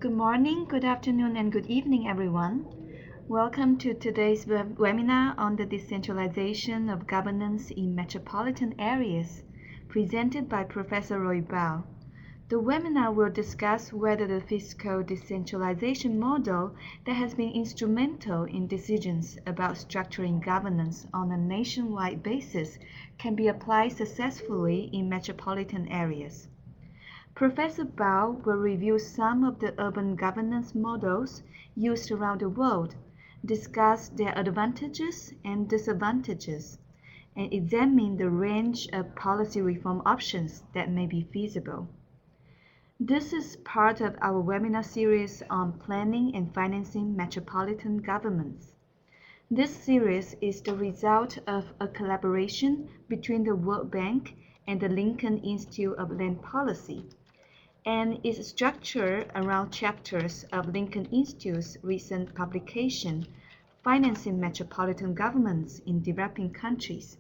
Good morning, good afternoon, and good evening, everyone. Welcome to today's webinar on the decentralization of governance in metropolitan areas, presented by Professor Roy Bahl. The webinar will discuss whether the fiscal decentralization model that has been instrumental in decisions about structuring governance on a nationwide basis can be applied successfully in metropolitan areas. Professor Bahl will review some of the urban governance models used around the world, discuss their advantages and disadvantages, and examine the range of policy reform options that may be feasible. This is part of our webinar series on planning and financing metropolitan governments. This series is the result of a collaboration between the World Bank and the Lincoln Institute of Land Policy, and is structured around chapters of Lincoln Institute's recent publication, Financing Metropolitan Governments in Developing Countries.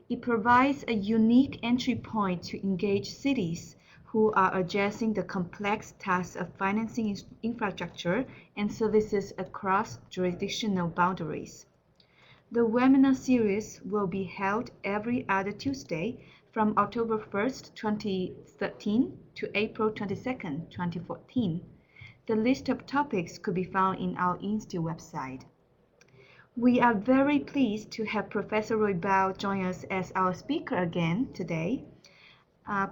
It provides a unique entry point to engage cities who are addressing the complex task of financing infrastructure and services across jurisdictional boundaries. The webinar series will be held every other Tuesday from October 1st, 2013 to April 22nd, 2014. The list of topics could be found in our Institute website. We are very pleased to have Professor Roy Bahl join us as our speaker again today.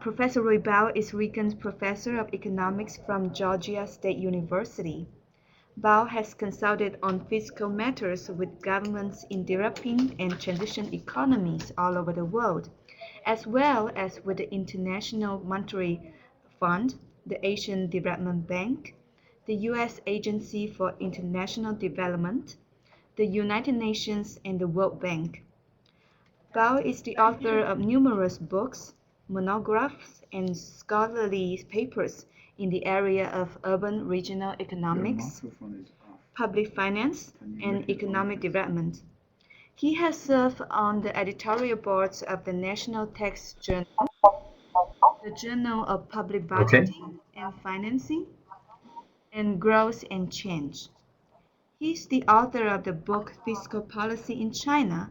Professor Roy Bahl is Regents Professor of Economics from Georgia State University. Bahl has consulted on fiscal matters with governments in developing and transition economies all over the world, as well as with the International Monetary Fund, the Asian Development Bank, the U.S. Agency for International Development, the United Nations, and the World Bank. Bahl is the author of numerous books, monographs, and scholarly papers in the area of urban regional economics, public finance, and economic development. He has served on the editorial boards of the National Tax Journal, the Journal of Public Budgeting and Financing, and Growth and Change. He is the author of the book Fiscal Policy in China,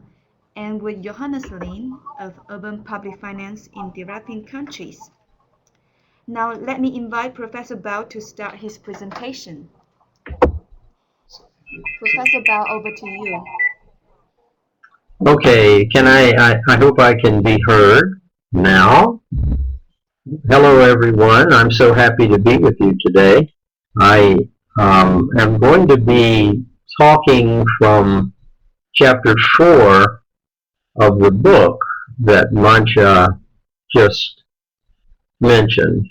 and with Johannes Lin of Urban Public Finance in Developing Countries. Now let me invite Professor Bahl to start his presentation. Professor Bahl, over to you. Okay, I hope I can be heard now. Hello everyone, I'm so happy to be with you today. I am going to be talking from chapter 4 of the book that Mancha just mentioned.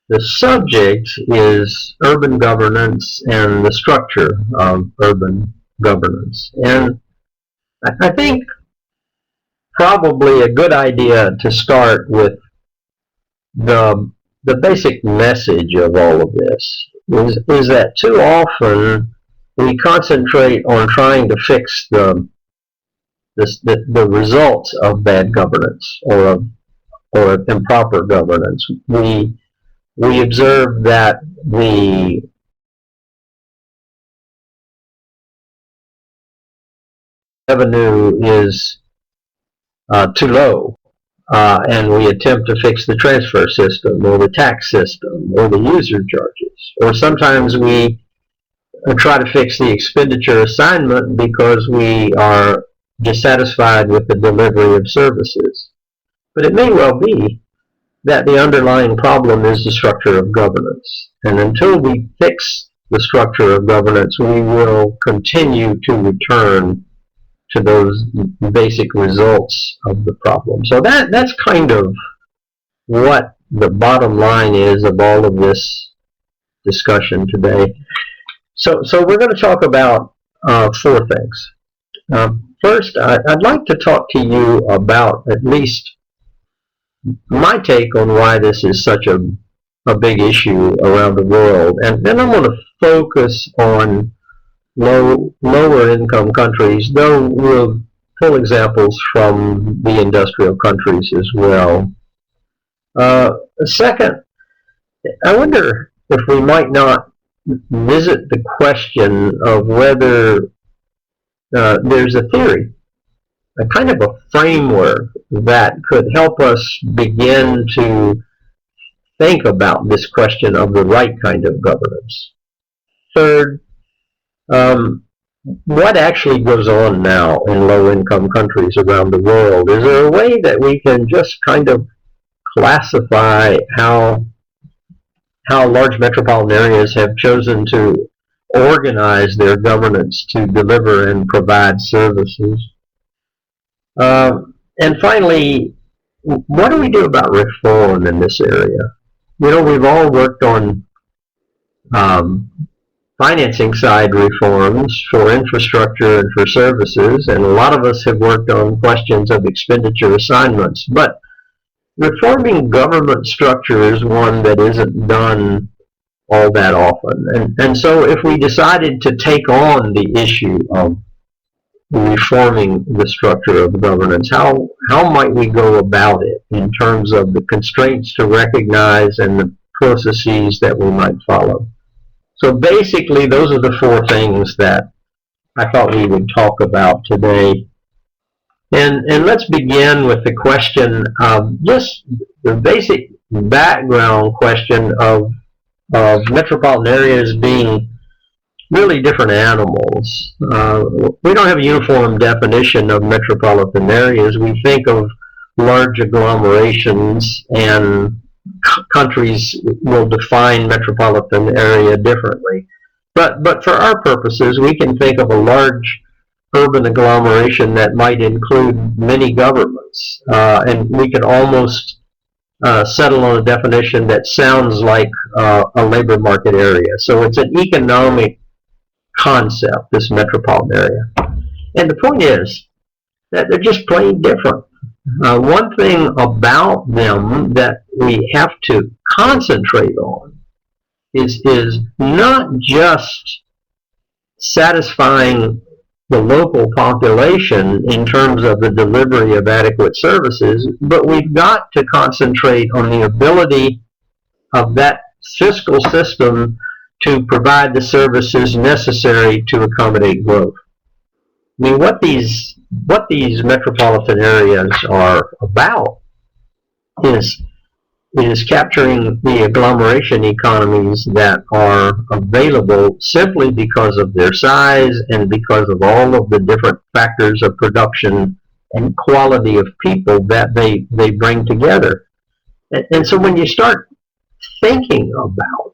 The subject is urban governance and the structure of urban governance. And I think probably a good idea to start with the basic message of all of this is that too often we concentrate on trying to fix the results of bad governance or improper governance. We observe that the revenue is too low, and we attempt to fix the transfer system or the tax system or the user charges. Or sometimes we try to fix the expenditure assignment because we are dissatisfied with the delivery of services. But it may well be that the underlying problem is the structure of governance. And until we fix the structure of governance, we will continue to return to those basic results of the problem. So that's kind of what the bottom line is of all of this discussion today. So we're going to talk about 4 things. First, I'd like to talk to you about at least my take on why this is such a big issue around the world. And then I'm going to focus on lower income countries, though we'll pull examples from the industrial countries as well. Second, I wonder if we might not visit the question of whether there's a theory, a kind of a framework that could help us begin to think about this question of the right kind of governance. Third, what actually goes on now in low-income countries around the world? Is there a way that we can just kind of classify how large metropolitan areas have chosen to organize their governance to deliver and provide services? And finally, what do we do about reform in this area? We've all worked on financing side reforms for infrastructure and for services, and a lot of us have worked on questions of expenditure assignments. But reforming government structure is one that isn't done all that often. And so if we decided to take on the issue of reforming the structure of governance, how might we go about it in terms of the constraints to recognize and the processes that we might follow? So basically, those are the four things that I thought we would talk about today. And let's begin with the question of just the basic background question of metropolitan areas being really different animals. We don't have a uniform definition of metropolitan areas. We think of large agglomerations, and countries will define metropolitan area differently. But for our purposes, we can think of a large urban agglomeration that might include many governments, and we can almost settle on a definition that sounds like a labor market area. So it's an economic concept, this metropolitan area. And the point is that they're just plain different. One thing about them that we have to concentrate on is not just satisfying the local population in terms of the delivery of adequate services, but we've got to concentrate on the ability of that fiscal system to provide the services necessary to accommodate growth. I mean, what these metropolitan areas are about is capturing the agglomeration economies that are available simply because of their size and because of all of the different factors of production and quality of people that they bring together. And so when you start thinking about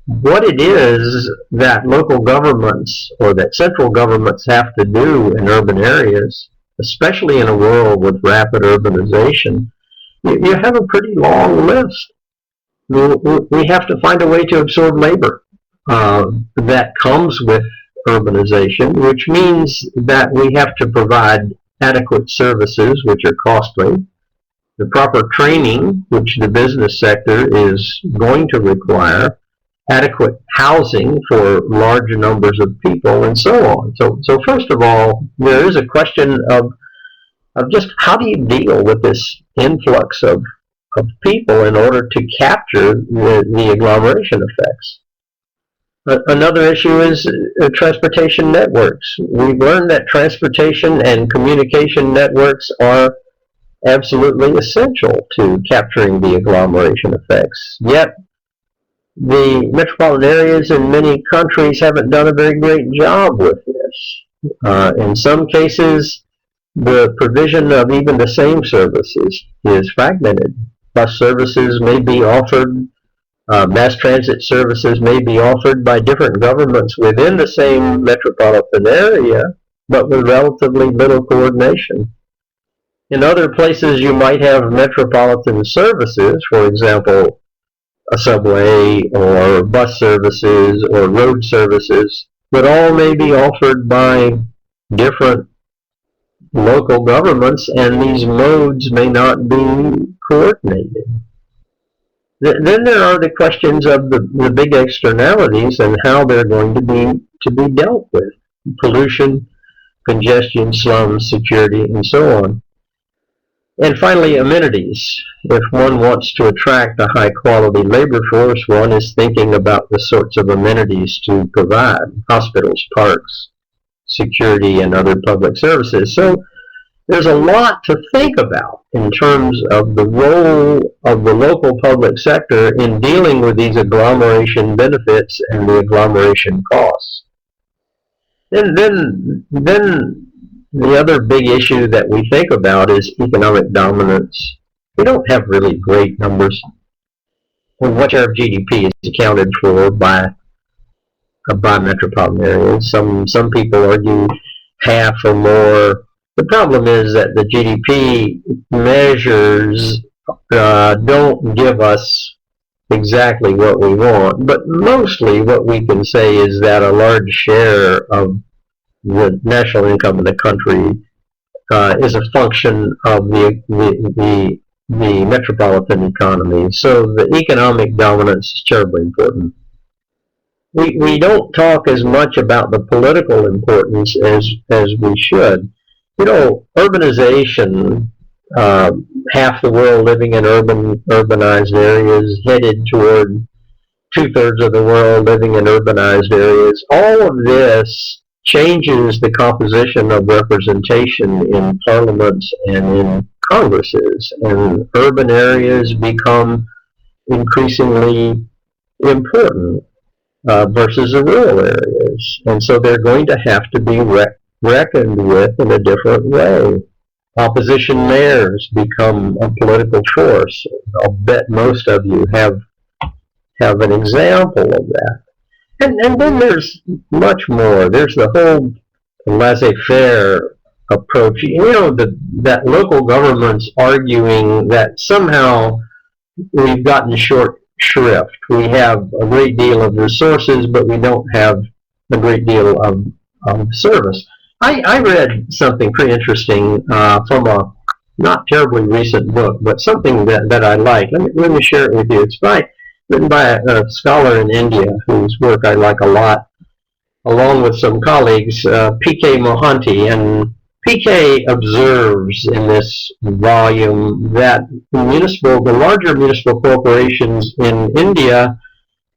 what it is that local governments or that central governments have to do in urban areas, especially in a world with rapid urbanization, you have a pretty long list. We have to find a way to absorb labor that comes with urbanization, which means that we have to provide adequate services, which are costly, the proper training, which the business sector is going to require, adequate housing for large numbers of people, and so on. So first of all, there is a question of just how do you deal with this influx of people in order to capture the agglomeration effects. Another issue is transportation networks. We've learned that transportation and communication networks are absolutely essential to capturing the agglomeration effects. Yet, the metropolitan areas in many countries haven't done a very great job with this. In some cases, the provision of even the same services is fragmented. Bus services may be offered, mass transit services may be offered by different governments within the same metropolitan area, but with relatively little coordination. In other places, you might have metropolitan services, for example, a subway or bus services or road services, but all may be offered by different local governments, and these modes may not be coordinated. Then there are the questions of the big externalities and how they're going to be dealt with: pollution, congestion, slums, security, and so on. And finally, amenities. If one wants to attract a high-quality labor force, one is thinking about the sorts of amenities to provide: hospitals, parks, security, and other public services. So there's a lot to think about in terms of the role of the local public sector in dealing with these agglomeration benefits and the agglomeration costs. And then the other big issue that we think about is economic dominance. We don't have really great numbers. What share of GDP is accounted for by metropolitan areas. Some people argue half or more. The problem is that the GDP measures don't give us exactly what we want, but mostly what we can say is that a large share of the national income of the country is a function of the metropolitan economy. So the economic dominance is terribly important. We don't talk as much about the political importance as we should. You know, urbanization, half the world living in urbanized areas, headed toward two-thirds of the world living in urbanized areas. All of this changes the composition of representation in parliaments and in congresses, and urban areas become increasingly important versus the rural areas. And so they're going to have to be reckoned with in a different way. Opposition mayors become a political force. I'll bet most of you have an example of that. And then there's much more. There's the whole laissez-faire approach. You know, that local governments arguing that somehow we've gotten short shrift. We have a great deal of resources, but we don't have a great deal of service. I read something pretty interesting from a not terribly recent book, but something that I like. Let me share it with you. It's written by a scholar in India whose work I like a lot, along with some colleagues, P.K. Mohanty. And P.K. observes in this volume that the larger municipal corporations in India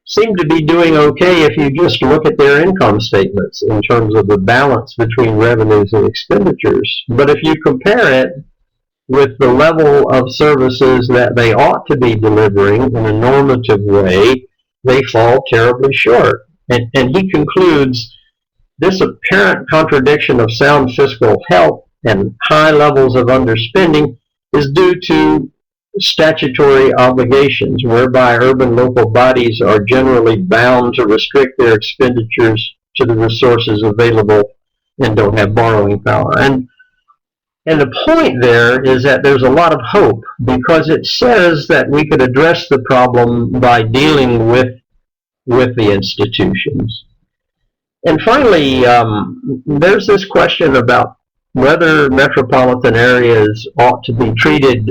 seem to be doing okay if you just look at their income statements in terms of the balance between revenues and expenditures. But if you compare it with the level of services that they ought to be delivering in a normative way, they fall terribly short. And he concludes this apparent contradiction of sound fiscal health and high levels of underspending is due to statutory obligations, whereby urban local bodies are generally bound to restrict their expenditures to the resources available and don't have borrowing power. And the point there is that there's a lot of hope, because it says that we could address the problem by dealing with the institutions. And finally, there's this question about whether metropolitan areas ought to be treated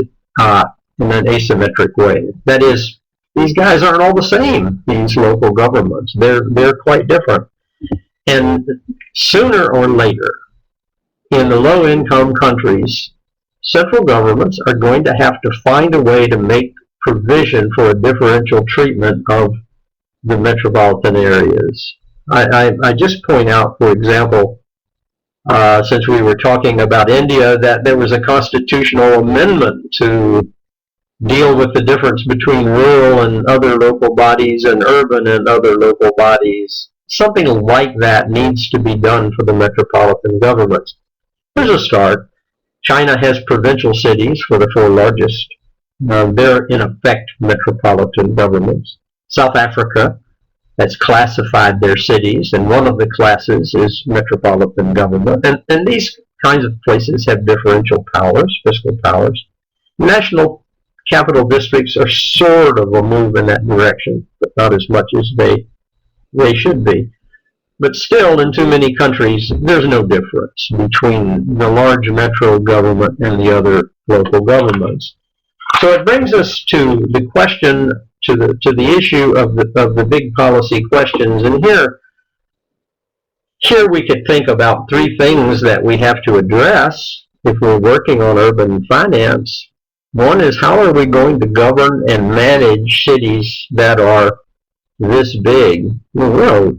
in an asymmetric way. That is, these guys aren't all the same, these local governments. They're quite different. And sooner or later, in the low-income countries, central governments are going to have to find a way to make provision for a differential treatment of the metropolitan areas. I just point out, for example, since we were talking about India, that there was a constitutional amendment to deal with the difference between rural and other local bodies and urban and other local bodies. Something like that needs to be done for the metropolitan governments. Here's a start. China has provincial cities for the four largest. They're, in effect, metropolitan governments. South Africa has classified their cities, and one of the classes is metropolitan government. And these kinds of places have differential powers, fiscal powers. National capital districts are sort of a move in that direction, but not as much as they should be. But still, in too many countries, there's no difference between the large metro government and the other local governments. So it brings us to the question, to the issue of the big policy questions. And here we could think about three things that we have to address. if we're working on urban finance, one is how are we going to govern and manage cities that are this big? Well,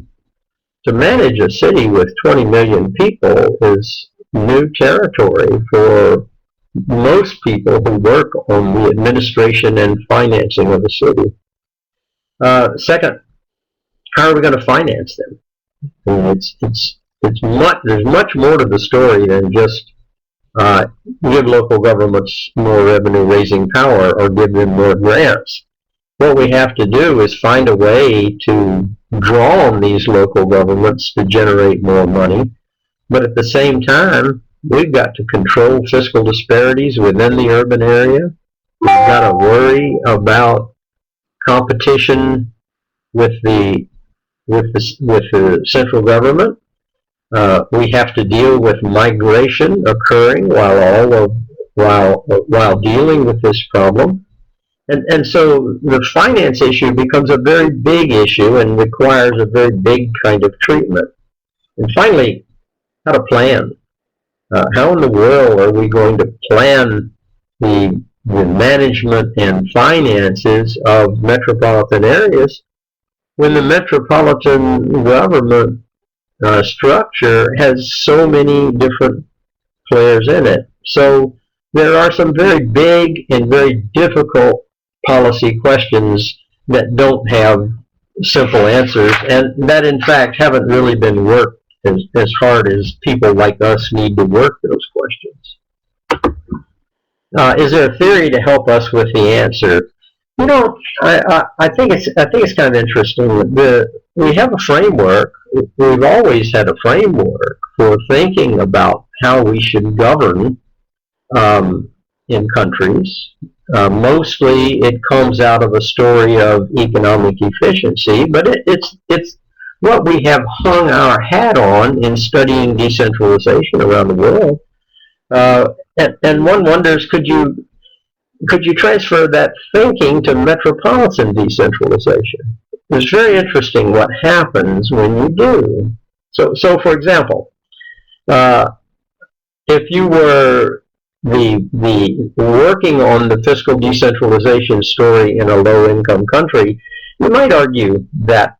to manage a city with 20 million people is new territory for most people who work on the administration and financing of a city. Second, how are we going to finance them? There's much more to the story than just give local governments more revenue-raising power or give them more grants. What we have to do is find a way to draw on these local governments to generate more money, but at the same time, we've got to control fiscal disparities within the urban area. We've got to worry about competition with the central government. We have to deal with migration occurring while dealing with this problem. And so the finance issue becomes a very big issue and requires a very big kind of treatment. And finally, how to plan. How in the world are we going to plan the management and finances of metropolitan areas when the metropolitan government structure has so many different players in it? So there are some very big and very difficult policy questions that don't have simple answers, and that in fact haven't really been worked as hard as people like us need to work those questions. Is there a theory to help us with the answer? You know, I think it's kind of interesting. We have a framework. We've always had a framework for thinking about how we should govern in countries. Mostly it comes out of a story of economic efficiency, but it's what we have hung our hat on in studying decentralization around the world. And one wonders, could you transfer that thinking to metropolitan decentralization? It's very interesting what happens when you do. So for example, if you were the working on the fiscal decentralization story in a low-income country, you might argue that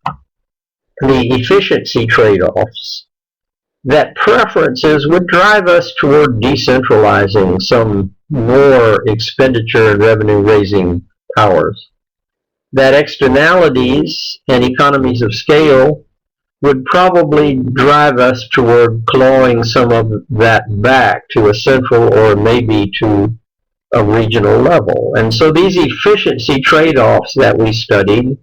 the efficiency trade-offs, that preferences would drive us toward decentralizing some more expenditure and revenue-raising powers. That externalities and economies of scale would probably drive us toward clawing some of that back to a central or maybe to a regional level. And so these efficiency trade-offs that we studied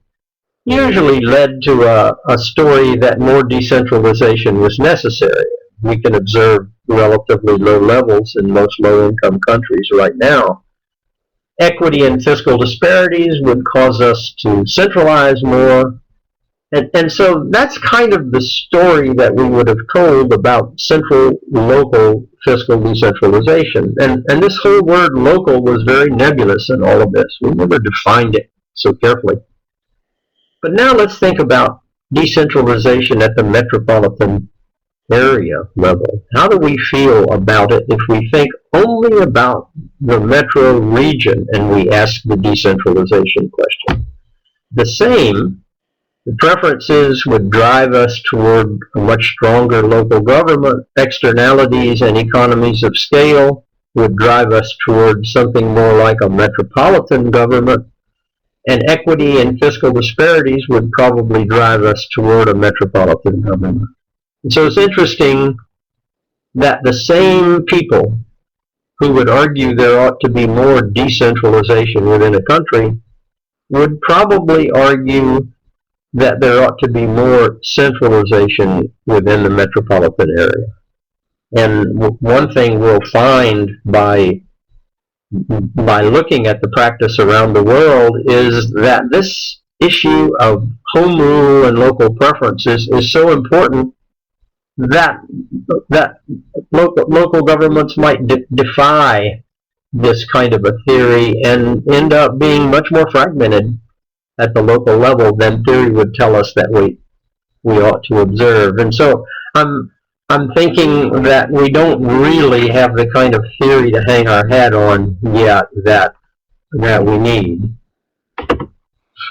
usually led to a story that more decentralization was necessary. We can observe relatively low levels in most low-income countries right now. Equity and fiscal disparities would cause us to centralize more. And so that's kind of the story that we would have told about central-local fiscal decentralization. And this whole word local was very nebulous in all of this. We never defined it so carefully. But now let's think about decentralization at the metropolitan area level. How do we feel about it if we think only about the metro region and we ask the decentralization question? The preferences would drive us toward a much stronger local government. Externalities and economies of scale would drive us toward something more like a metropolitan government. And equity and fiscal disparities would probably drive us toward a metropolitan government. And so it's interesting that the same people who would argue there ought to be more decentralization within a country would probably argue that there ought to be more centralization within the metropolitan area. And one thing we'll find by looking at the practice around the world is that this issue of home rule and local preferences is so important that local governments might defy this kind of a theory and end up being much more fragmented at the local level than theory would tell us that we ought to observe. And so I'm I'm thinking that we don't really have the kind of theory to hang our hat on yet that we need.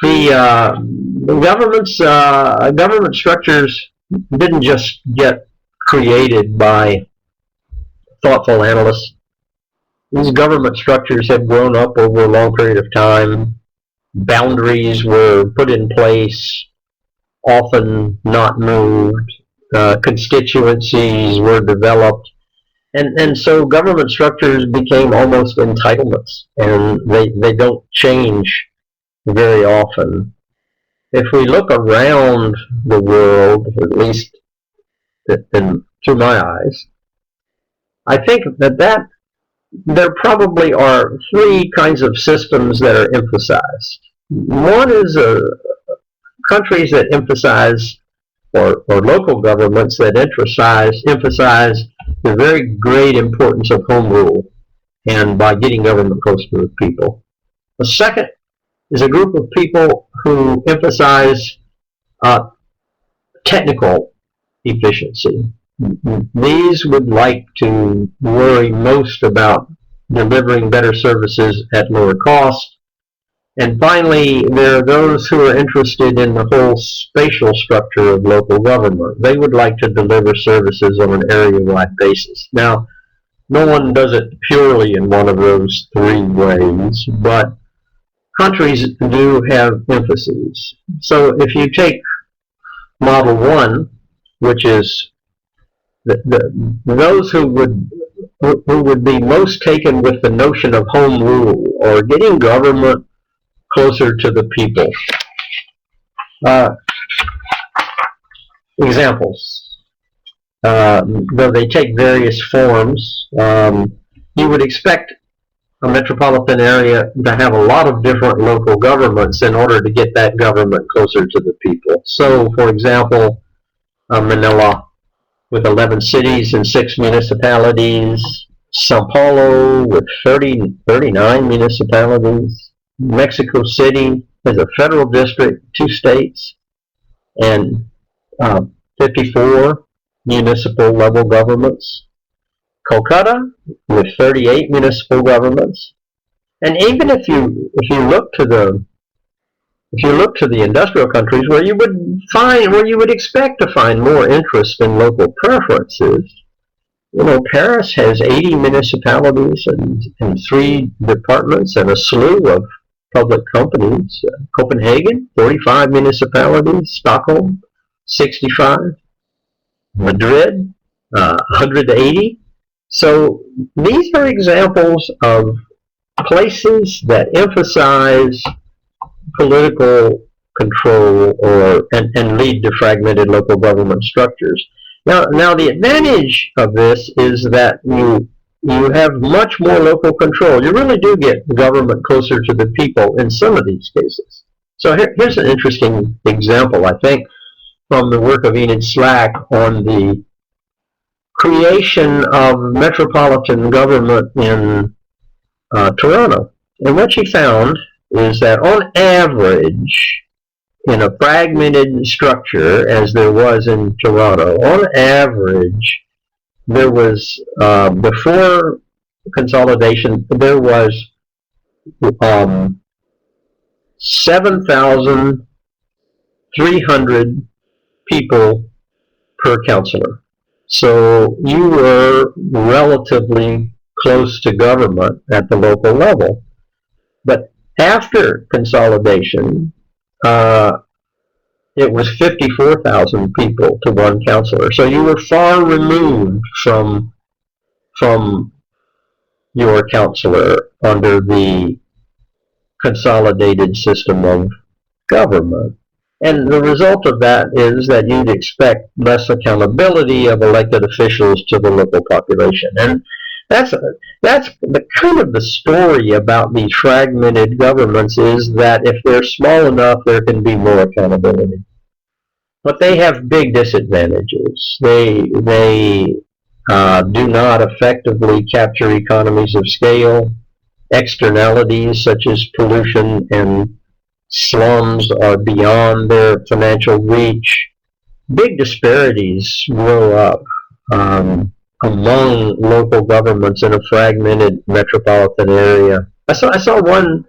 The government structures didn't just get created by thoughtful analysts. These government structures have grown up over a long period of time. Boundaries were put in place, often not moved. Constituencies were developed. And so government structures became almost entitlements, and they don't change very often. If we look around the world, at least through my eyes, I think that there probably are three kinds of systems that are emphasized. One is countries that emphasize, or local governments that emphasize the very great importance of home rule, and by getting government close to the people. The second is a group of people who emphasize technical efficiency. These would like to worry most about delivering better services at lower cost. And finally, there are those who are interested in the whole spatial structure of local government. They would like to deliver services on an area-wide basis. Now, no one does it purely in one of those three ways, but countries do have emphases. So if you take Model 1, which is those who would be most taken with the notion of home rule, or getting government closer to the people. Examples. Though they take various forms, you would expect a metropolitan area to have a lot of different local governments in order to get that government closer to the people. So, for example, Manila with 11 cities and 6 municipalities, Sao Paulo with 39 municipalities, Mexico City has a federal district, 2 states, and 54 municipal level governments. Kolkata with 38 municipal governments. And even if you look to the industrial countries where you would expect to find more interest in local preferences, Paris has 80 municipalities and 3 departments and a slew of public companies. Copenhagen, 45 municipalities. Stockholm, 65. Madrid, 180. So these are examples of places that emphasize political control and lead to fragmented local government structures. Now the advantage of this is that you have much more local control. You really do get government closer to the people in some of these cases. So here's an interesting example, I think, from the work of Enid Slack on the creation of metropolitan government in Toronto. And what she found is that on average, in a fragmented structure as there was in Toronto, on average, there was, before consolidation, there was 7,300 people per councillor. So you were relatively close to government at the local level. But after consolidation, it was 54,000 people to one councillor. So you were far removed from your councillor under the consolidated system of government. And the result of that is that you'd expect less accountability of elected officials to the local population. And that's the kind of the story about these fragmented governments, is that if they're small enough, there can be more accountability. But they have big disadvantages. They do not effectively capture economies of scale. Externalities such as pollution and slums are beyond their financial reach. Big disparities grow up. among local governments in a fragmented metropolitan area. I saw one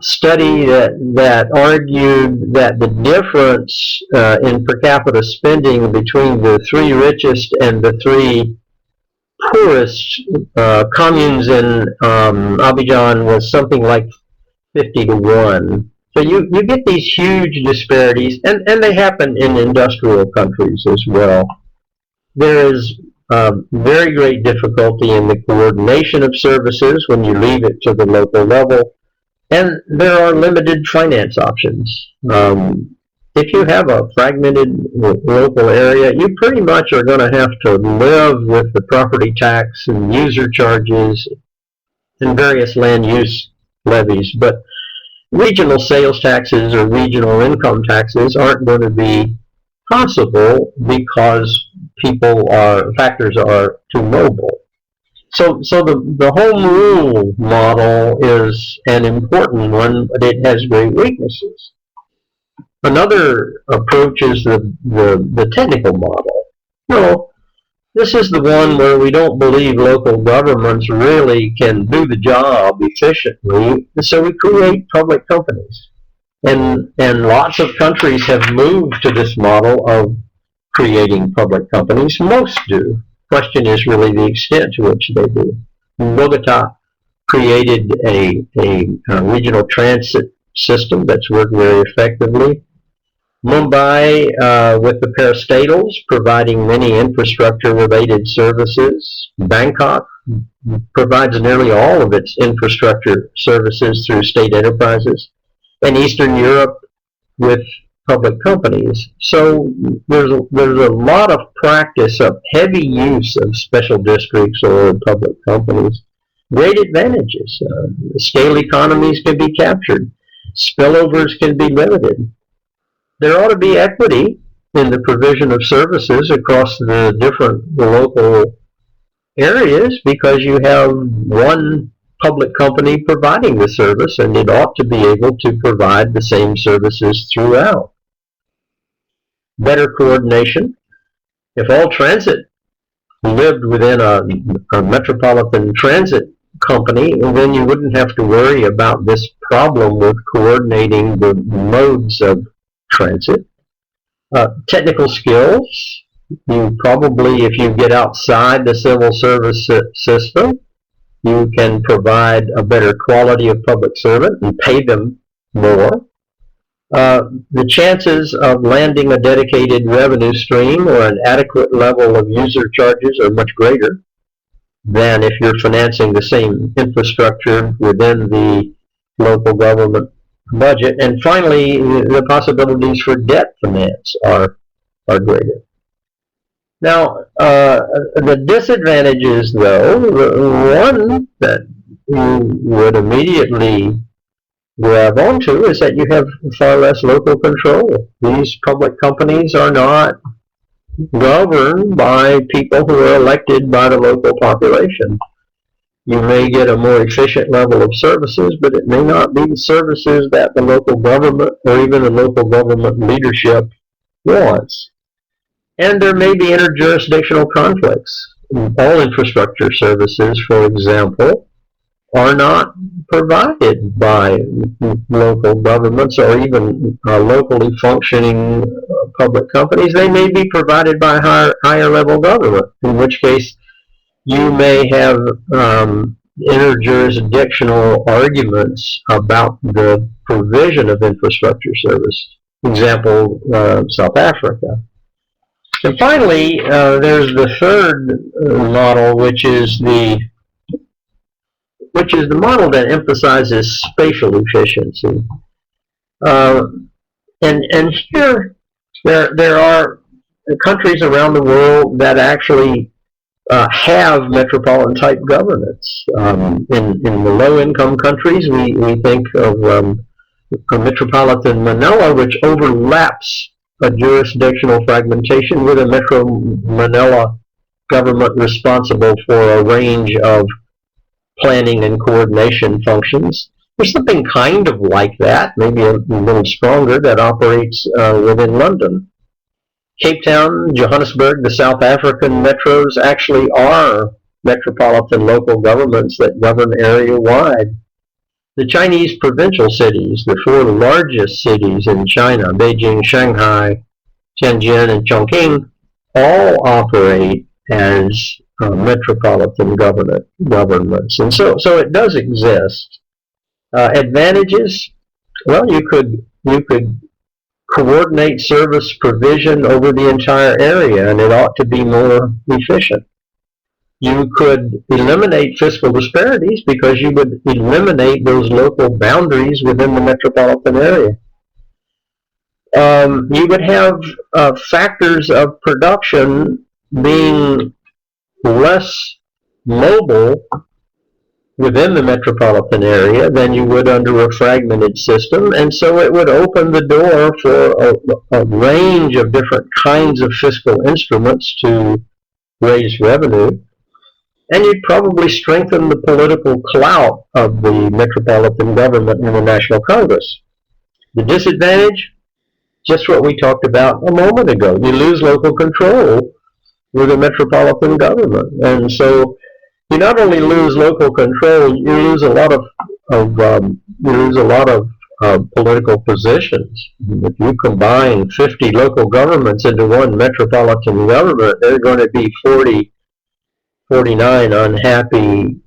study that argued that the difference in per capita spending between the three richest and the three poorest communes in Abidjan was something like 50 to 1. So you get these huge disparities, and they happen in industrial countries as well. There is very great difficulty in the coordination of services when you leave it to the local level, and there are limited finance options. If you have a fragmented local area, you pretty much are going to have to live with the property tax and user charges and various land use levies. But regional sales taxes or regional income taxes aren't going to be possible because factors are too mobile. So the home rule model is an important one, but it has great weaknesses. Another approach is the technical model. No, this is the one where we don't believe local governments really can do the job efficiently, so we create public companies. And lots of countries have moved to this model of creating public companies. Most do. Question is really the extent to which they do. Bogota created a regional transit system that's worked very effectively. Mumbai, with the parastatals, providing many infrastructure-related services. Bangkok provides nearly all of its infrastructure services through state enterprises. And Eastern Europe with public companies. So there's a lot of practice of heavy use of special districts or public companies. Great advantages. Scale economies can be captured. Spillovers can be limited. There ought to be equity in the provision of services across the different local areas because you have one public company providing the service, and it ought to be able to provide the same services throughout. Better coordination. If all transit lived within a metropolitan transit company, then you wouldn't have to worry about this problem with coordinating the modes of transit. Technical skills. You probably, if you get outside the civil service system, you can provide a better quality of public servant and pay them more. The chances of landing a dedicated revenue stream or an adequate level of user charges are much greater than if you're financing the same infrastructure within the local government budget. And finally, the possibilities for debt finance are greater. Now, the disadvantages, though, one that you would immediately grab onto is that you have far less local control. These public companies are not governed by people who are elected by the local population. You may get a more efficient level of services, but it may not be the services that the local government or even the local government leadership wants. And there may be interjurisdictional conflicts. All infrastructure services, for example, are not provided by local governments or even locally functioning public companies. They may be provided by higher level government, in which case you may have interjurisdictional arguments about the provision of infrastructure service. Example, South Africa. And finally, there's the third model, which is the model that emphasizes spatial efficiency. And here, there are countries around the world that actually have metropolitan-type governance. In the low-income countries, we think of Metropolitan Manila, which overlaps a jurisdictional fragmentation with a Metro Manila government responsible for a range of planning and coordination functions. There's something kind of like that, maybe a little stronger, that operates within London. Cape Town, Johannesburg, the South African metros actually are metropolitan local governments that govern area-wide. The Chinese provincial cities, the four largest cities in China, Beijing, Shanghai, Tianjin, and Chongqing, all operate as metropolitan governments. And so it does exist. Advantages? Well, you could coordinate service provision over the entire area, and it ought to be more efficient. You could eliminate fiscal disparities because you would eliminate those local boundaries within the metropolitan area. You would have factors of production being less mobile within the metropolitan area than you would under a fragmented system, and so it would open the door for a range of different kinds of fiscal instruments to raise revenue. And you'd probably strengthen the political clout of the metropolitan government in the National Congress. The disadvantage? Just what we talked about a moment ago. You lose local control with a metropolitan government. And so you not only lose local control, you lose a lot of political positions. If you combine 50 local governments into one metropolitan government, there are going to be 49 unhappy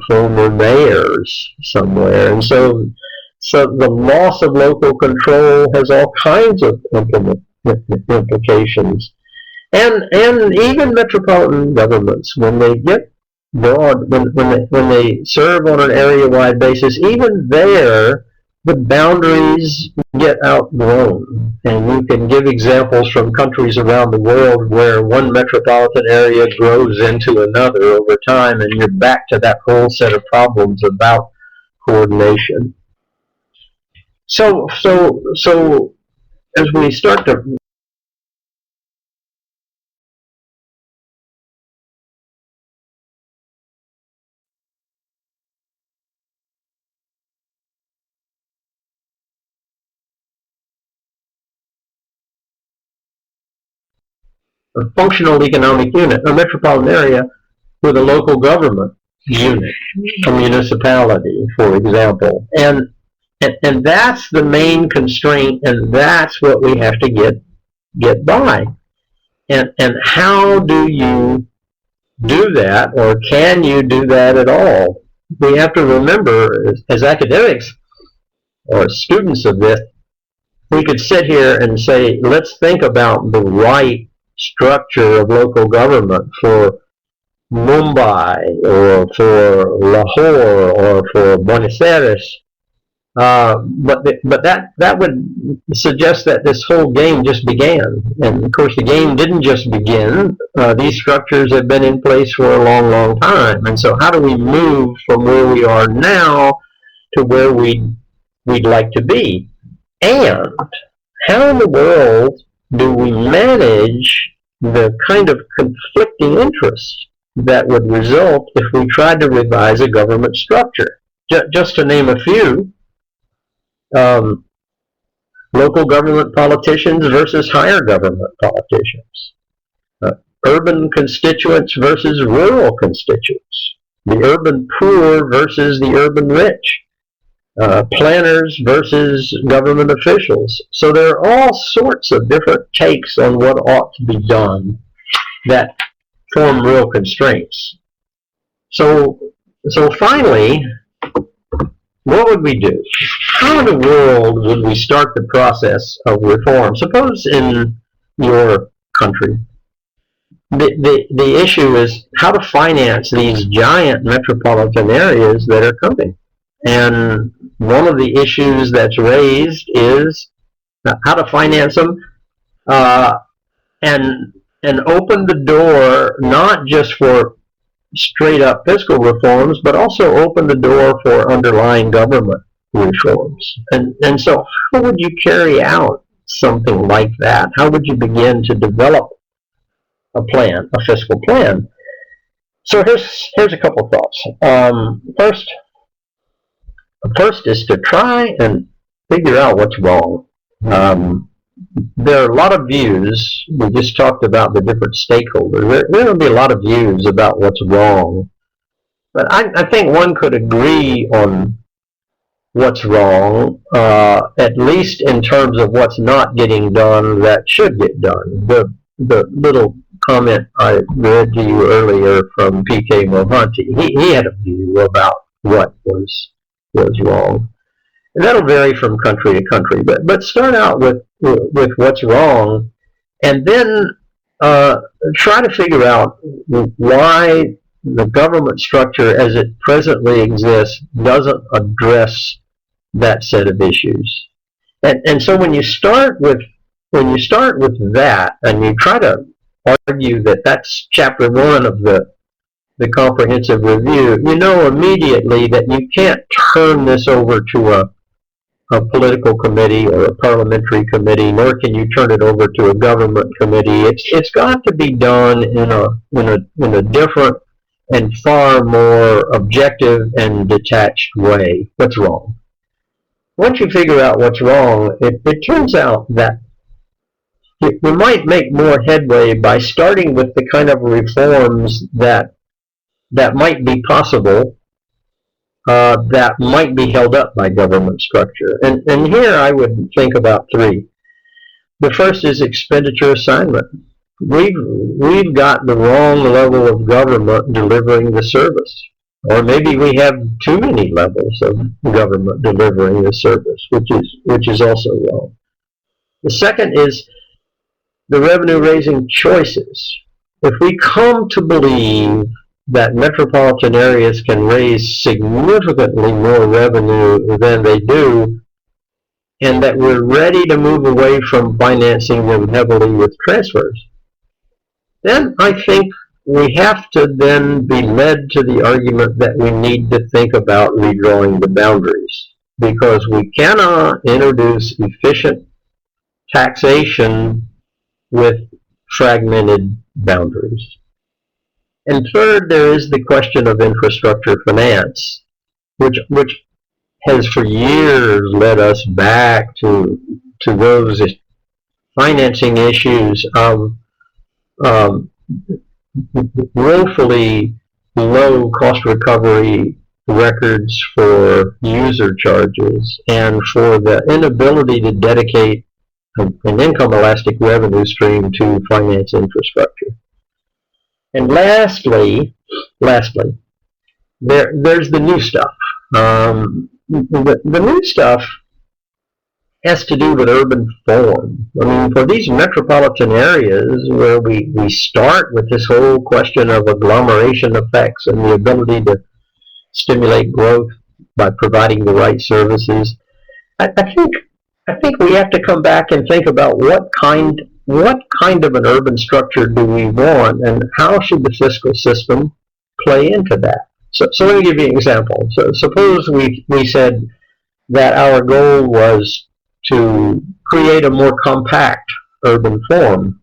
former mayors somewhere. And so the loss of local control has all kinds of implications. And even metropolitan governments, when they get broad, when they serve on an area-wide basis, even there, the boundaries get outgrown. And you can give examples from countries around the world where one metropolitan area grows into another over time, and you're back to that whole set of problems about coordination. So as we start to a functional economic unit, a metropolitan area with a local government unit, a municipality, for example. And that's the main constraint, and that's what we have to get by. And how do you do that, or can you do that at all? We have to remember, as academics or students of this, we could sit here and say, let's think about the right structure of local government for Mumbai or for Lahore or for Buenos Aires. But that would suggest that this whole game just began. And of course the game didn't just begin. These structures have been in place for a long, long time. And so how do we move from where we are now to where we'd like to be? And how in the world do we manage the kind of conflicting interests that would result if we tried to revise a government structure? Just to name a few, local government politicians versus higher government politicians, urban constituents versus rural constituents, the urban poor versus the urban rich, planners versus government officials. So there are all sorts of different takes on what ought to be done that form real constraints. So finally, what would we do? How in the world would we start the process of reform? Suppose in your country, the issue is how to finance these giant metropolitan areas that are coming. And one of the issues that's raised is how to finance them and open the door not just for straight up fiscal reforms, but also open the door for underlying government reforms. And so how would you carry out something like that? How would you begin to develop a plan, a fiscal plan? So here's a couple thoughts. First is to try and figure out what's wrong. there are a lot of views. We just talked about the different stakeholders. There will be a lot of views about what's wrong. But I think one could agree on what's wrong, at least in terms of what's not getting done that should get done. The little comment I read to you earlier from P.K. Mohanty, he had a view about what was wrong. And that'll vary from country to country, but start out with what's wrong, and then try to figure out why the government structure as it presently exists doesn't address that set of issues. And so when you start with that, and you try to argue that that's chapter one of the comprehensive review, you know immediately that you can't turn this over to a political committee or a parliamentary committee, nor can you turn it over to a government committee. It's got to be done in a different and far more objective and detached way. What's wrong? Once you figure out what's wrong, it turns out that we might make more headway by starting with the kind of reforms that might be possible, that might be held up by government structure. And here I would think about three. The first is expenditure assignment. We've got the wrong level of government delivering the service. Or maybe we have too many levels of government delivering the service, which is also wrong. The second is the revenue-raising choices. If we come to believe that metropolitan areas can raise significantly more revenue than they do, and that we're ready to move away from financing them heavily with transfers, then I think we have to then be led to the argument that we need to think about redrawing the boundaries, because we cannot introduce efficient taxation with fragmented boundaries. And third, there is the question of infrastructure finance, which has for years led us back to those financing issues of woefully low cost recovery records for user charges, and for the inability to dedicate an income elastic revenue stream to finance infrastructure. And lastly, there's the new stuff. The new stuff has to do with urban form. I mean, for these metropolitan areas where we start with this whole question of agglomeration effects and the ability to stimulate growth by providing the right services, I think we have to come back and think about what kind of an urban structure do we want, and how should the fiscal system play into that. So let me give you an example. So suppose we said that our goal was to create a more compact urban form,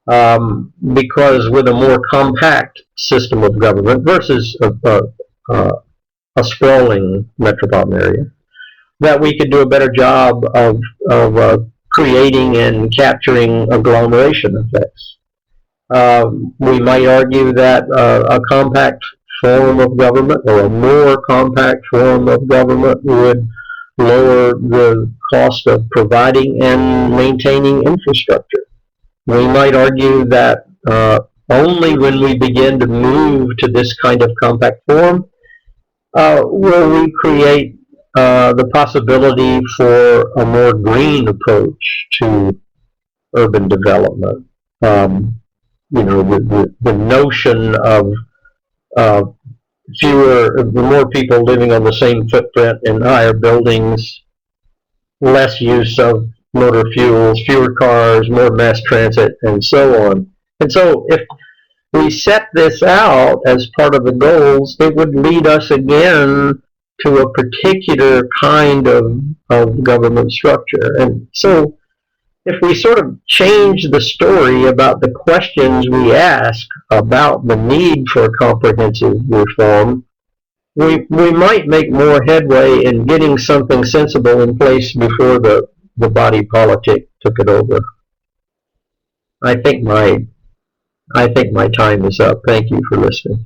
because with a more compact system of government versus a sprawling metropolitan area, that we could do a better job of creating and capturing agglomeration effects. We might argue that a compact form of government, or a more compact form of government, would lower the cost of providing and maintaining infrastructure. We might argue that only when we begin to move to this kind of compact form will we create the possibility for a more green approach to urban development. The notion of more people living on the same footprint in higher buildings, less use of motor fuels, fewer cars, more mass transit, and so on. And so if we set this out as part of the goals, it would lead us again to a particular kind of government structure. And so if we sort of change the story about the questions we ask about the need for comprehensive reform, we might make more headway in getting something sensible in place before the the body politic took it over. I think my time is up. Thank you for listening.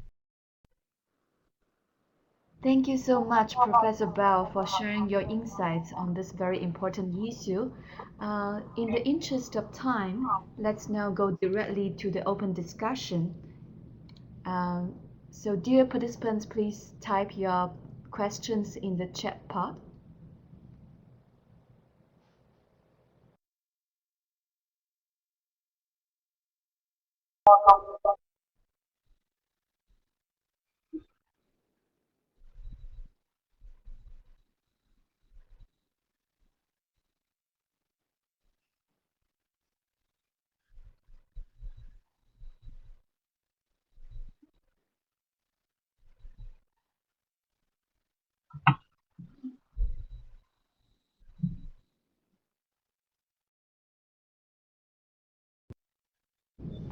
Thank you so much, Professor Bahl, for sharing your insights on this very important issue. In the interest of time, let's now go directly to the open discussion. Um, so, dear participants, please type your questions in the chat pod.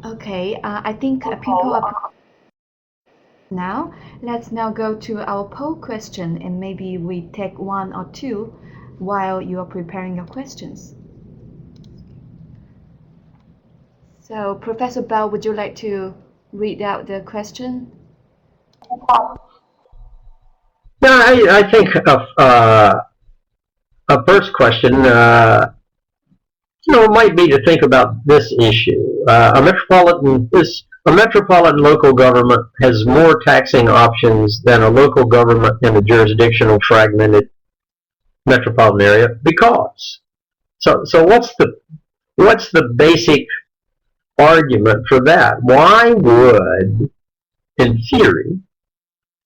Okay, I think people are now. Let's now go to our poll question, and maybe we take one or two while you are preparing your questions. So, Professor Bahl, would you like to read out the question? Yeah, I think a first question, might be to think about this issue. A metropolitan local government has more taxing options than a local government in a jurisdictional fragmented metropolitan area because. So what's the basic argument for that? In theory,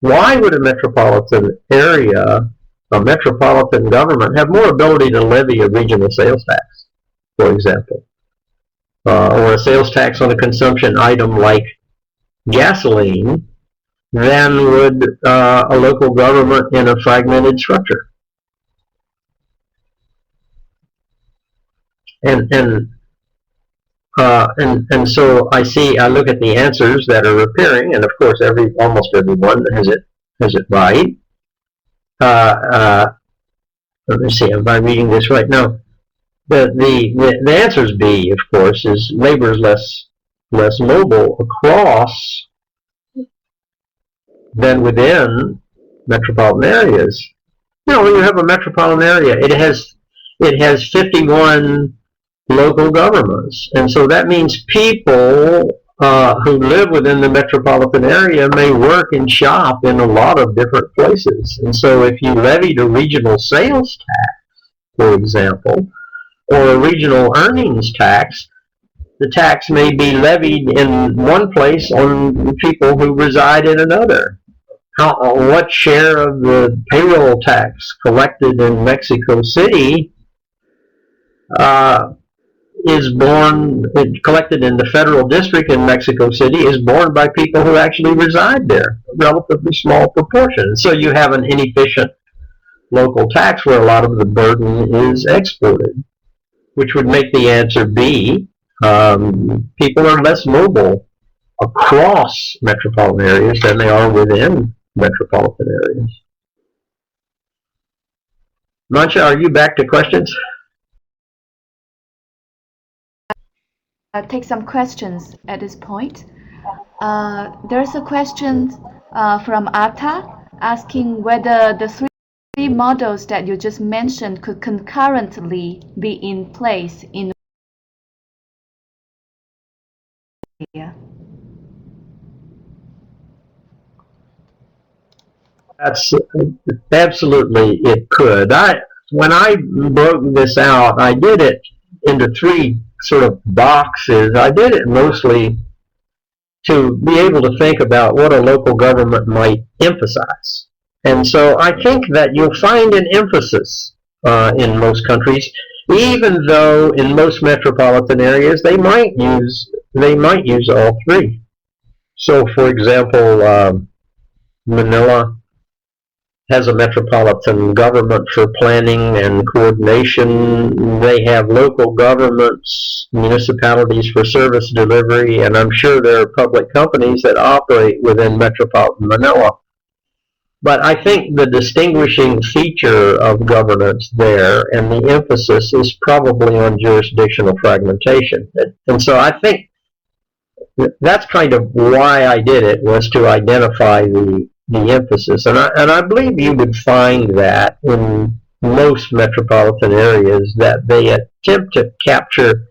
why would a metropolitan area, a metropolitan government, have more ability to levy a regional sales tax, for example, or a sales tax on a consumption item like gasoline than would a local government in a fragmented structure? And so I look at the answers that are appearing, and of course, almost everyone has it right. Let me see, am I reading this right? No. The answer is B, of course, is labor is less mobile across than within metropolitan areas. When you have a metropolitan area, it has 51 local governments, and so that means people who live within the metropolitan area may work and shop in a lot of different places. And so if you levied a regional sales tax, for example, or a regional earnings tax, the tax may be levied in one place on people who reside in another. What share of the payroll tax collected in Mexico City collected in the federal district in Mexico City is borne by people who actually reside there, a relatively small proportion. So you have an inefficient local tax where a lot of the burden is exported, which would make the answer B. People are less mobile across metropolitan areas than they are within metropolitan areas. Mancha, are you back to questions? Take some questions at this point. There's a question from Atta asking whether the three models that you just mentioned could concurrently be in place in area. That's absolutely it could. When I broke this out, I did it into three sort of boxes. I did it mostly to be able to think about what a local government might emphasize. And so I think that you'll find an emphasis in most countries, even though in most metropolitan areas they might use all three. So, for example, Manila has a metropolitan government for planning and coordination. They have local governments, municipalities for service delivery, and I'm sure there are public companies that operate within metropolitan Manila. But I think the distinguishing feature of governance there and the emphasis is probably on jurisdictional fragmentation. And so I think that's kind of why I did it, was to identify the emphasis. And I believe you would find that in most metropolitan areas that they attempt to capture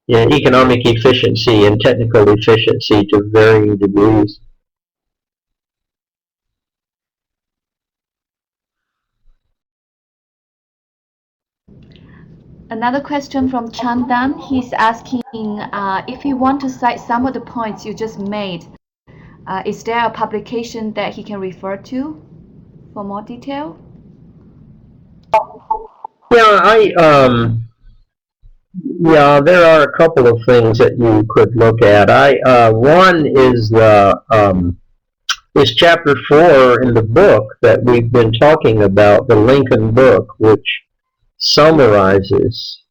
economic efficiency and technical efficiency to varying degrees. Another question from Chandan. He's asking if you want to cite some of the points you just made, is there a publication that he can refer to for more detail? Yeah, there are a couple of things that you could look at. One is is chapter 4 in the book that we've been talking about, the Lincoln book, summarizes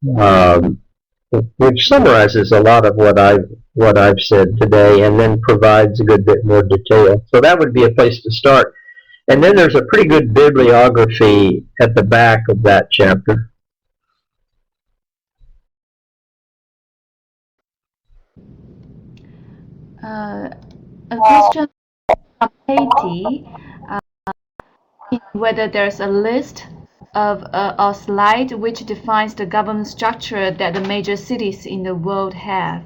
which summarizes a lot of what I've said today, and then provides a good bit more detail. So that would be a place to start. And then there's a pretty good bibliography at the back of that chapter. A question from Haiti, whether there's a list of a slide which defines the government structure that the major cities in the world have.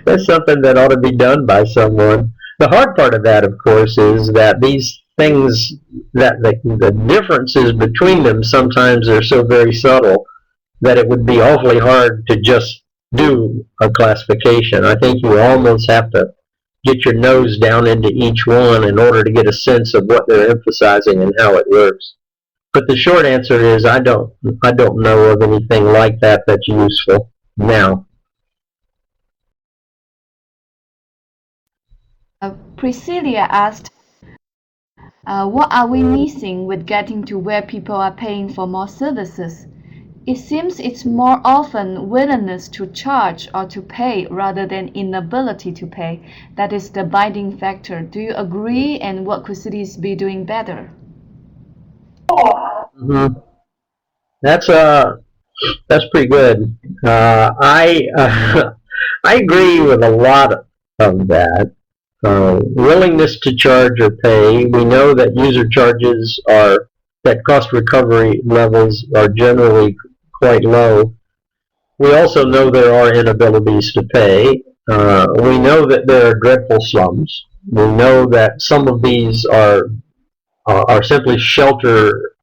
That's something that ought to be done by someone. The hard part of that, of course, is that these things, that the differences between them sometimes are so very subtle that it would be awfully hard to just do a classification. I think you almost have to get your nose down into each one in order to get a sense of what they're emphasizing and how it works. But the short answer is I don't know of anything like that that's useful now. Priscilla asked, what are we missing with getting to where people are paying for more services? It seems it's more often willingness to charge or to pay rather than inability to pay that is the binding factor. Do you agree, and what could cities be doing better? Mm-hmm. That's pretty good. I agree with a lot of that. Willingness to charge or pay. We know that user charges that cost recovery levels are generally quite low. We also know there are inabilities to pay. We know that there are dreadful slums. We know that some of these are simply shelter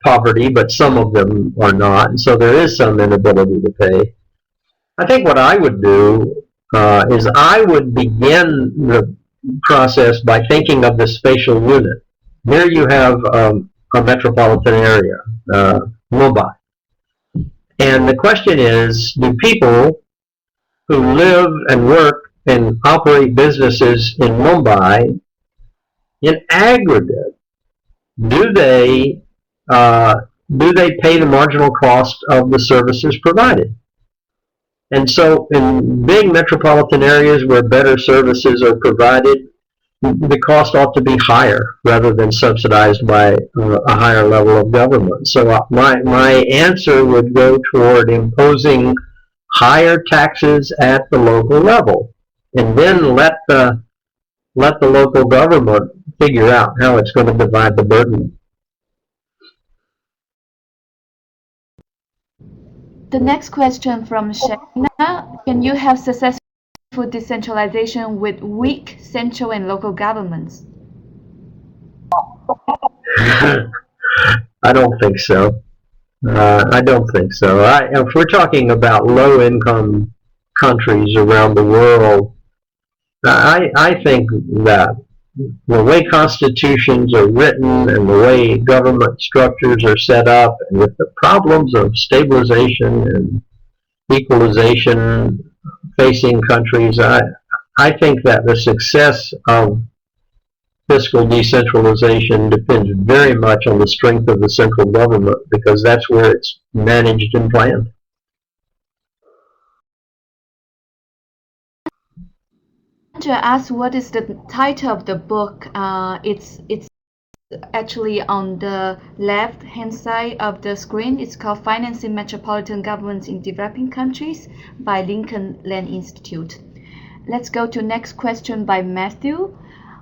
poverty, but some of them are not. And so there is some inability to pay. I think what I would do is I would begin the process by thinking of the spatial unit. Here you have a metropolitan area, Mumbai. And the question is, do people who live and work and operate businesses in Mumbai, in aggregate, do they pay the marginal cost of the services provided? And so in big metropolitan areas where better services are provided, the cost ought to be higher rather than subsidized by a higher level of government. So my answer would go toward imposing higher taxes at the local level, and then let the local government figure out how it's going to divide the burden. The next question from Shaina, can you have successful decentralization with weak central and local governments? I don't think so. I don't think so. If we're talking about low-income countries around the world, I think that the way constitutions are written and the way government structures are set up, and with the problems of stabilization and equalization facing countries, I think that the success of fiscal decentralization depends very much on the strength of the central government, because that's where it's managed and planned. Andrea asked what is the title of the book. It's actually on the left hand side of the screen. It's called Financing Metropolitan Governments in Developing Countries by Lincoln Land Institute. Let's go to next question by Matthew.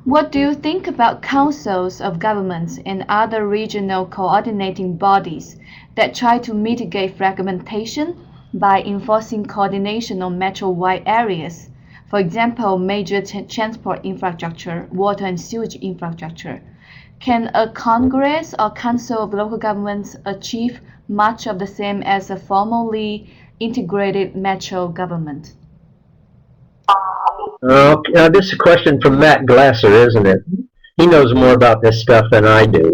What do you think about councils of governments and other regional coordinating bodies that try to mitigate fragmentation by enforcing coordination on metro-wide areas? For example, major transport infrastructure, water and sewage infrastructure. Can a Congress or Council of Local Governments achieve much of the same as a formally integrated metro government? This is a question from Matt Glasser, isn't it? He knows more about this stuff than I do.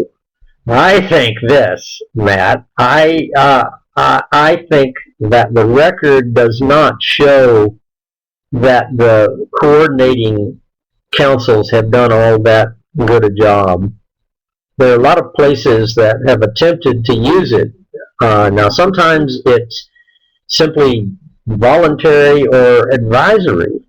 I think this, Matt. I think that the record does not show that the coordinating councils have done all that good a job. There are a lot of places that have attempted to use it. Now, sometimes it's simply voluntary or advisory.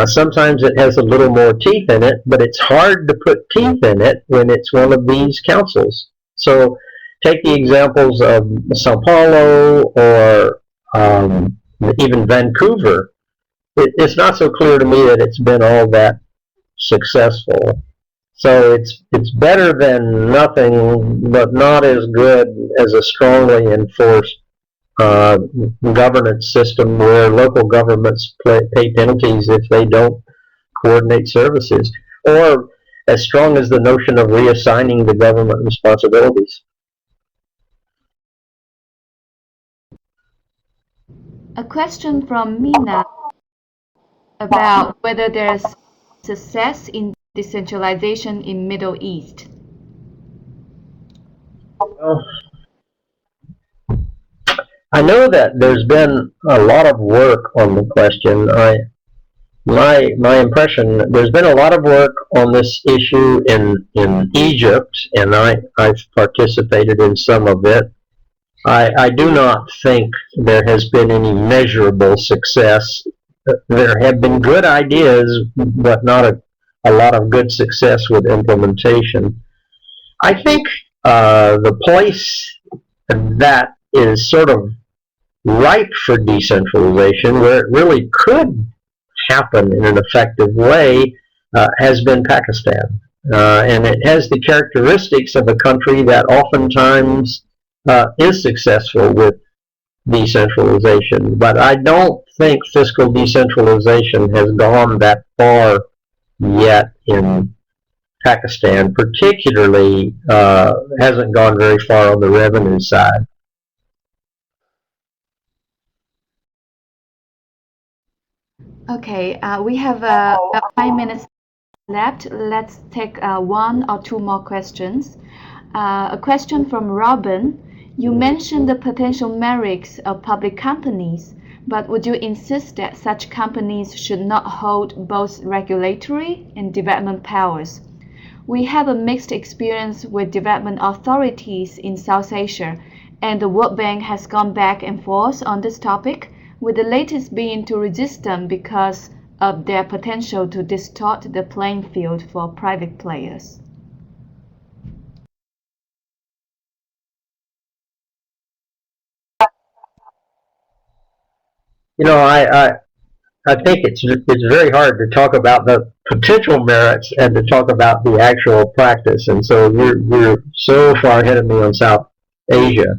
Sometimes it has a little more teeth in it, but it's hard to put teeth in it when it's one of these councils. So take the examples of Sao Paulo or even Vancouver. It's not so clear to me that it's been all that successful. So it's better than nothing, but not as good as a strongly enforced governance system where local governments pay penalties if they don't coordinate services, or as strong as the notion of reassigning the government responsibilities. A question from Mina about whether there's success in decentralization in Middle East. Well, I know that there's been a lot of work on the question. My impression, there's been a lot of work on this issue in Egypt, and I've participated in some of it. I do not think there has been any measurable success. There have been good ideas, but not a lot of good success with implementation. I think the place that is sort of ripe for decentralization, where it really could happen in an effective way, has been Pakistan. And it has the characteristics of a country that oftentimes is successful with decentralization. But I don't think fiscal decentralization has gone that far yet in Pakistan, particularly hasn't gone very far on the revenue side. Okay, we have about 5 minutes left. Let's take one or two more questions. A question from Robin. You mentioned the potential merits of public companies, but would you insist that such companies should not hold both regulatory and development powers? We have a mixed experience with development authorities in South Asia, and the World Bank has gone back and forth on this topic, with the latest being to resist them because of their potential to distort the playing field for private players. I think it's very hard to talk about the potential merits and to talk about the actual practice. And so you're so far ahead of me on South Asia.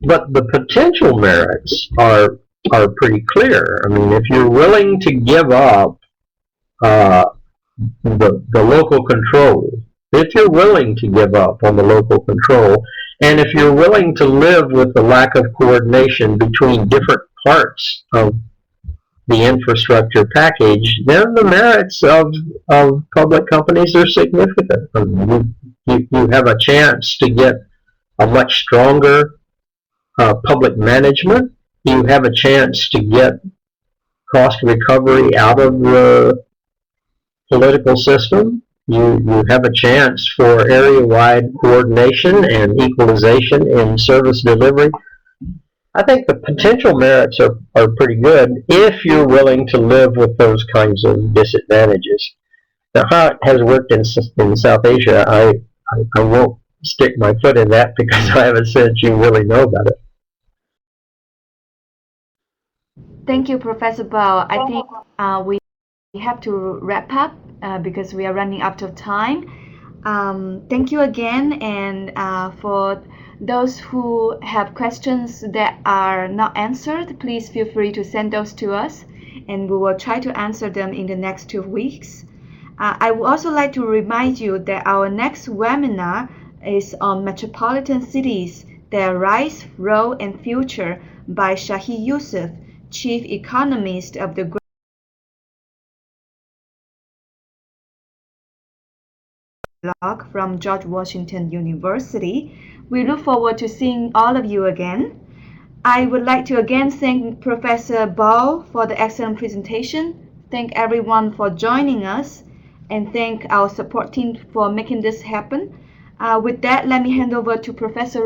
But the potential merits are pretty clear. I mean, if you're willing to give up the local control, if you're willing to give up on the local control, and if you're willing to live with the lack of coordination between different parts of the infrastructure package, then the merits of public companies are significant. I mean, you have a chance to get a much stronger public management. You have a chance to get cost recovery out of the political system. You have a chance for area-wide coordination and equalization in service delivery. I think the potential merits are pretty good if you're willing to live with those kinds of disadvantages. Now, how it has worked in South Asia, I won't stick my foot in that because I have a sense you really know about it. Thank you, Professor Bahl. I think we have to wrap up because we are running out of time. Thank you again, and for those who have questions that are not answered, please feel free to send those to us, and we will try to answer them in the next 2 weeks. I would also like to remind you that our next webinar is on Metropolitan Cities, Their Rise, Role, and Future by Shahi Yusuf, Chief Economist of the blog from George Washington University. We look forward to seeing all of you again. I would like to again thank Professor Bahl for the excellent presentation, thank everyone for joining us, and thank our support team for making this happen. With that, let me hand over to Professor